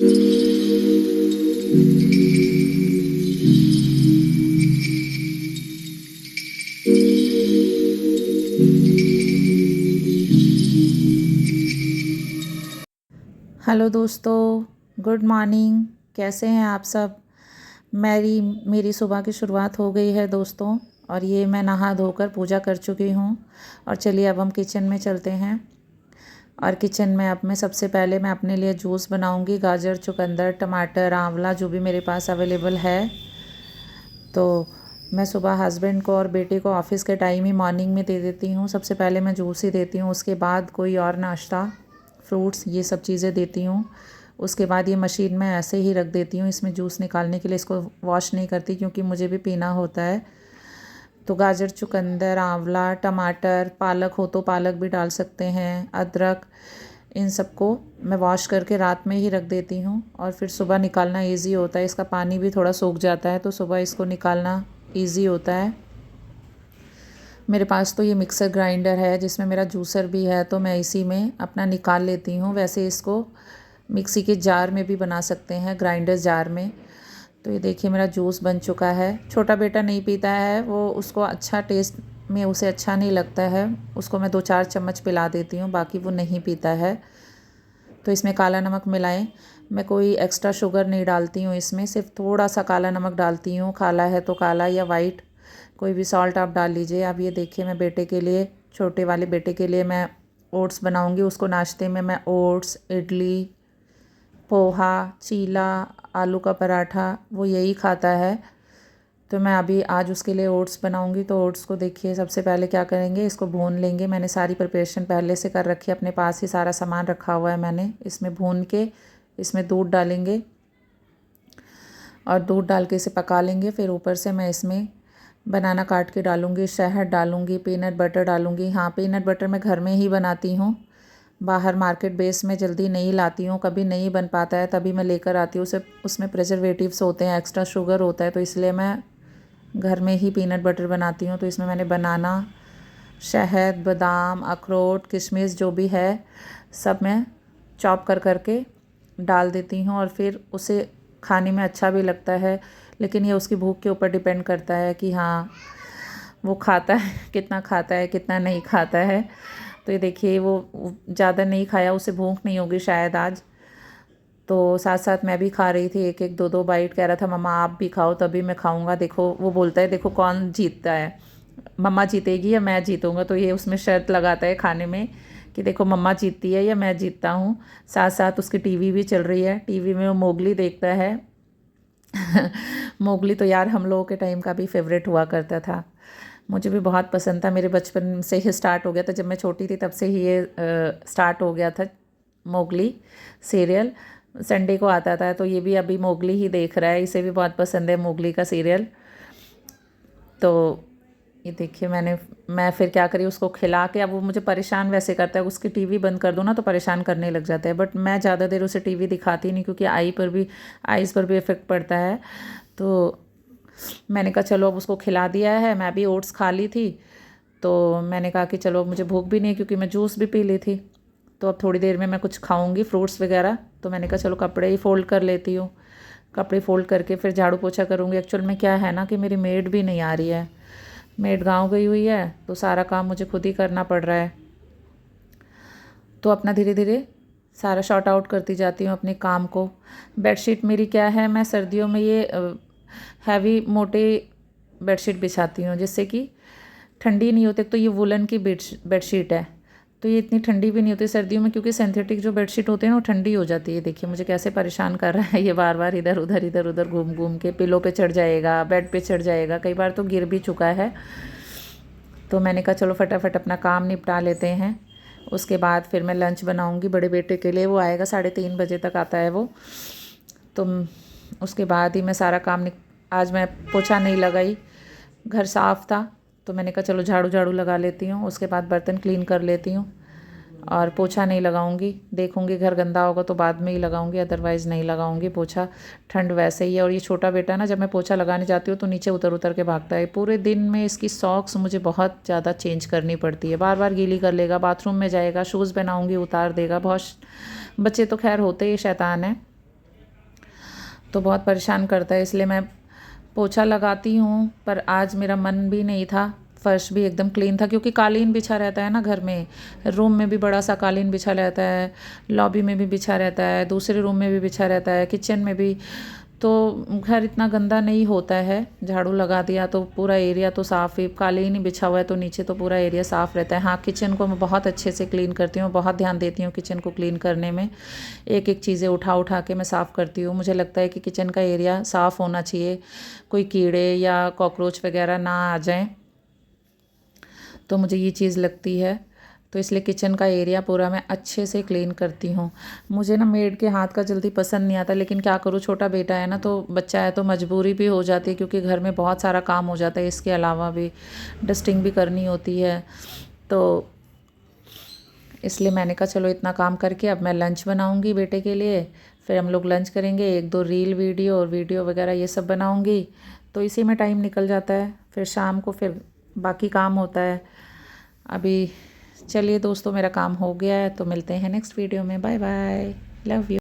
Hello दोस्तों, good morning. कैसे हैं आप सब। मेरी सुबह की शुरुआत हो गई है दोस्तों, और ये मैं नहा धोकर पूजा कर चुकी हूँ। और चलिए अब हम किचन में चलते हैं। और किचन में अब मैं सबसे पहले मैं अपने लिए जूस बनाऊँगी। गाजर, चुकंदर, टमाटर, आंवला जो भी मेरे पास अवेलेबल है। तो मैं सुबह हस्बैंड को और बेटे को ऑफ़िस के टाइम ही मॉर्निंग में दे देती हूँ। सबसे पहले मैं जूस ही देती हूँ, उसके बाद कोई और नाश्ता, फ्रूट्स, ये सब चीज़ें देती हूँ। उसके बाद ये मशीन में ऐसे ही रख देती हूँ, इसमें जूस निकालने के लिए। इसको वॉश नहीं करती क्योंकि मुझे भी पीना होता है। तो गाजर, चुकंदर, आंवला, टमाटर, पालक हो तो पालक भी डाल सकते हैं, अदरक, इन सबको मैं वॉश करके रात में ही रख देती हूँ। और फिर सुबह निकालना इजी होता है। इसका पानी भी थोड़ा सूख जाता है, तो सुबह इसको निकालना इजी होता है। मेरे पास तो ये मिक्सर ग्राइंडर है जिसमें मेरा जूसर भी है, तो मैं इसी में अपना निकाल लेती हूँ। वैसे इसको मिक्सी के जार में भी बना सकते हैं, ग्राइंडर जार में। तो ये देखिए मेरा जूस बन चुका है। छोटा बेटा नहीं पीता है, वो उसको अच्छा टेस्ट में उसे अच्छा नहीं लगता है। उसको मैं 2-4 चम्मच पिला देती हूँ, बाकी वो नहीं पीता है। तो इसमें काला नमक मिलाएं। मैं कोई एक्स्ट्रा शुगर नहीं डालती हूँ इसमें, सिर्फ थोड़ा सा काला नमक डालती हूँ। काला है तो काला या वाइट, कोई भी सॉल्ट आप डाल लीजिए। अब ये देखिए मैं बेटे के लिए, छोटे वाले बेटे के लिए मैं ओट्स बनाऊँगी। उसको नाश्ते में मैं ओट्स, इडली, पोहा, चीला, आलू का पराठा, वो यही खाता है। तो मैं अभी आज उसके लिए ओट्स बनाऊंगी। तो ओट्स को देखिए सबसे पहले क्या करेंगे, इसको भून लेंगे। मैंने सारी प्रिपरेशन पहले से कर रखी है, अपने पास ही सारा सामान रखा हुआ है मैंने। इसमें भून के इसमें दूध डालेंगे और दूध डाल के इसे पका लेंगे। फिर ऊपर से मैं इसमें बनाना काट के डालूँगी, शहद डालूँगी, पीनट बटर डालूँगी। हाँ, पीनट बटर मैं घर में ही बनाती हूँ, बाहर मार्केट बेस में जल्दी नहीं लाती हूँ। कभी नहीं बन पाता है तभी मैं लेकर आती हूँ। उसे उसमें प्रिजर्वेटिव्स होते हैं, एक्स्ट्रा शुगर होता है, तो इसलिए मैं घर में ही पीनट बटर बनाती हूँ। तो इसमें मैंने बनाना, शहद, बादाम, अखरोट, किशमिश जो भी है सब मैं चॉप कर करके डाल देती हूँ। और फिर उसे खाने में अच्छा भी लगता है। लेकिन ये उसकी भूख के ऊपर डिपेंड करता है कि हाँ वो खाता है, कितना खाता है, कितना नहीं खाता है। तो ये देखिए वो ज़्यादा नहीं खाया, उसे भूख नहीं होगी शायद आज। तो साथ साथ मैं भी खा रही थी, एक एक दो दो बाइट। कह रहा था मम्मा आप भी खाओ तभी मैं खाऊंगा। देखो वो बोलता है देखो कौन जीतता है, मम्मा जीतेगी या मैं जीतूंगा। तो ये उसमें शर्त लगाता है खाने में कि देखो मम्मा जीतती है या मैं जीतता हूँ। साथ साथ उसकी टीवी भी चल रही है, टीवी में वो मोगली देखता है। मोगली तो यार हम लोगों के टाइम का भी फेवरेट हुआ करता था, मुझे भी बहुत पसंद था। मेरे बचपन से ही स्टार्ट हो गया था, जब मैं छोटी थी तब से ही ये स्टार्ट हो गया था मोगली सीरियल। संडे को आता था, तो ये भी अभी मोगली ही देख रहा है, इसे भी बहुत पसंद है मोगली का सीरियल। तो ये देखिए मैं फिर क्या करी, उसको खिला के। अब वो मुझे परेशान वैसे करता है, उसकी टीवी बंद कर दो ना तो परेशान करने लग जाता है। बट मैं ज़्यादा देर उसे टीवी दिखाती नहीं, क्योंकि आईज़ पर भी इफ़ेक्ट पड़ता है। तो मैंने कहा चलो अब उसको खिला दिया है। मैं भी ओट्स खा ली थी, तो मैंने कहा कि चलो मुझे भूख भी नहीं, क्योंकि मैं जूस भी पी ली थी। तो अब थोड़ी देर में मैं कुछ खाऊंगी, फ्रूट्स वगैरह। तो मैंने कहा चलो कपड़े ही फ़ोल्ड कर लेती हूँ। कपड़े फ़ोल्ड करके फिर झाड़ू पोछा करूँगी। एक्चुअल में क्या है ना कि मेरी मेड भी नहीं आ रही है, मेड गाँव गई हुई है, तो सारा काम मुझे खुद ही करना पड़ रहा है। तो अपना धीरे धीरे सारा शॉर्ट आउट करती जाती हूँ अपने काम को। बेडशीट मेरी क्या है, मैं सर्दियों में ये हैवी मोटे बेडशीट बिछाती हूँ, जिससे कि ठंडी नहीं होती। तो ये वुलन की बेडशीट है, तो ये इतनी ठंडी भी नहीं होती सर्दियों में, क्योंकि सिंथेटिक जो बेडशीट होते हैं ना वो ठंडी हो जाती है। देखिए मुझे कैसे परेशान कर रहा है ये, बार बार इधर उधर घूम घूम के पिलो पे चढ़ जाएगा, बेड पे चढ़ जाएगा, कई बार तो गिर भी चुका है। तो मैंने कहा चलो फटाफट अपना काम निपटा लेते हैं। उसके बाद फिर मैं लंच बनाऊंगी बड़े बेटे के लिए, वो आएगा 3:30 बजे तक आता है वो। तो उसके बाद ही मैं सारा काम आज मैं पोछा नहीं लगाई, घर साफ़ था, तो मैंने कहा चलो झाड़ू झाड़ू लगा लेती हूँ। उसके बाद बर्तन क्लीन कर लेती हूँ, और पोछा नहीं लगाऊंगी। देखूंगी घर गंदा होगा तो बाद में ही लगाऊंगी, अदरवाइज़ नहीं लगाऊंगी पोछा। ठंड वैसे ही है। और ये छोटा बेटा ना, जब मैं पोछा लगाने जाती हूँ तो नीचे उतर उतर के भागता है। पूरे दिन में इसकी सॉक्स मुझे बहुत ज़्यादा चेंज करनी पड़ती है, बार बार गीली कर लेगा, बाथरूम में जाएगा, शूज़ पहनाऊँगी उतार देगा। बहुत बच्चे तो खैर होते ही शैतान है। तो बहुत परेशान करता है, इसलिए मैं पोछा लगाती हूँ। पर आज मेरा मन भी नहीं था, फर्श भी एकदम क्लीन था क्योंकि कालीन बिछा रहता है ना घर में। रूम में भी बड़ा सा कालीन बिछा रहता है, लॉबी में भी बिछा रहता है, दूसरे रूम में भी बिछा रहता है, किचन में भी। तो घर इतना गंदा नहीं होता है, झाड़ू लगा दिया तो पूरा एरिया तो साफ़ ही, कालीन ही बिछा हुआ है तो नीचे तो पूरा एरिया साफ़ रहता है। हाँ, किचन को मैं बहुत अच्छे से क्लीन करती हूँ, बहुत ध्यान देती हूँ किचन को क्लीन करने में। एक एक चीज़ें उठा उठा के मैं साफ़ करती हूँ। मुझे लगता है कि किचन का एरिया साफ़ होना चाहिए, कोई कीड़े या कॉकरोच वगैरह ना आ जाएं, तो मुझे ये चीज़ लगती है। तो इसलिए किचन का एरिया पूरा मैं अच्छे से क्लीन करती हूँ। मुझे ना मेड के हाथ का जल्दी पसंद नहीं आता, लेकिन क्या करूँ, छोटा बेटा है ना, तो बच्चा है तो मजबूरी भी हो जाती है क्योंकि घर में बहुत सारा काम हो जाता है। इसके अलावा भी डस्टिंग भी करनी होती है, तो इसलिए मैंने कहा चलो इतना काम करके अब मैं लंच बनाऊँगी बेटे के लिए। फिर हम लोग लंच करेंगे, एक दो रील वीडियो और वीडियो वगैरह ये सब बनाऊँगी, तो इसी में टाइम निकल जाता है। फिर शाम को फिर बाकी काम होता है। अभी चलिए दोस्तों, मेरा काम हो गया है, तो मिलते हैं नेक्स्ट वीडियो में। Bye bye, love you.